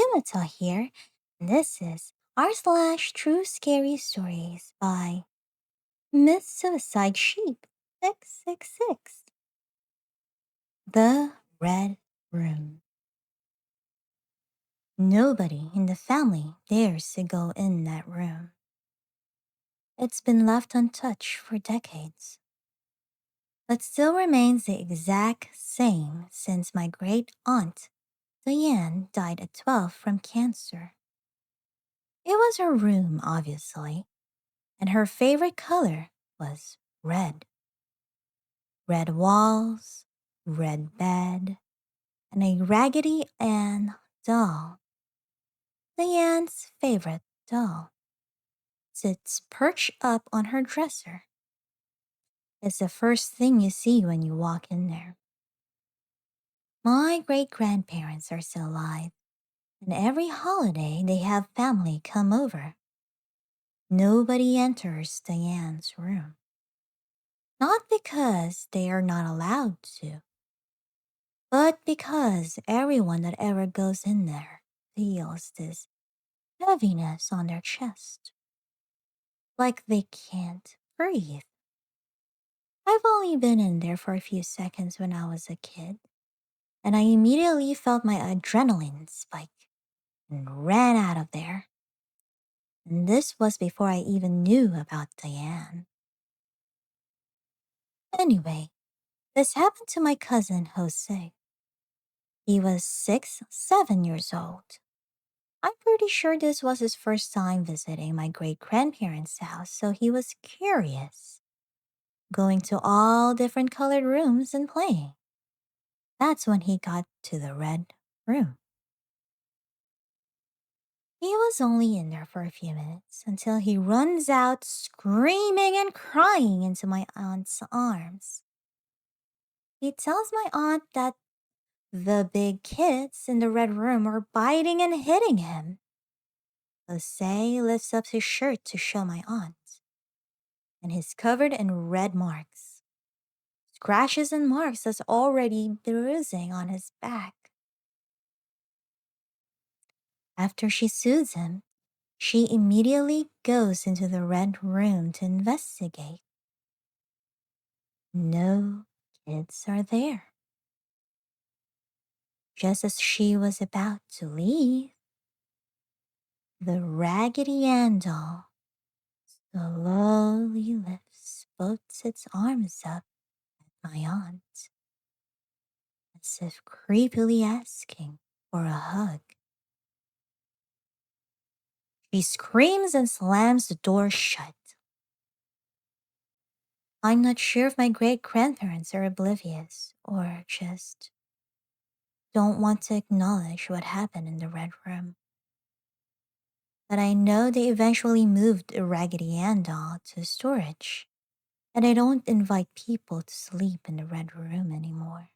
Timothy here, and this is r/TrueScaryStories by Miss Suicide Sheep 666. The Red Room. Nobody in the family dares to go in that room. It's been left untouched for decades, but still remains the exact same since my great aunt Diane died at 12 from cancer. It was her room, obviously, and her favorite color was red. Red walls, red bed, and a Raggedy Ann doll. Diane's favorite doll sits perched up on her dresser. It's the first thing you see when you walk in there. My great-grandparents are still alive, and every holiday they have family come over. Nobody enters Diane's room. Not because they are not allowed to, but because everyone that ever goes in there feels this heaviness on their chest, like they can't breathe. I've only been in there for a few seconds when I was a kid, and I immediately felt my adrenaline spike and ran out of there. And this was before I even knew about Diane. Anyway, this happened to my cousin Jose. He was 7 years old. I'm pretty sure this was his first time visiting my great grandparents' house, so he was curious, going to all different colored rooms and playing. That's when he got to the red room. He was only in there for a few minutes until he runs out screaming and crying into my aunt's arms. He tells my aunt that the big kids in the red room are biting and hitting him. Jose lifts up his shirt to show my aunt, and he's covered in red marks. Scratches and marks that's already bruising on his back. After she soothes him, she immediately goes into the red room to investigate. No kids are there. Just as she was about to leave, the Raggedy Ann doll slowly lifts both its arms up at my aunt, as if creepily asking for a hug. She screams and slams the door shut. I'm not sure if my great grandparents are oblivious or just don't want to acknowledge what happened in the red room. But I know they eventually moved the Raggedy Ann doll to storage, and I don't invite people to sleep in the red room anymore.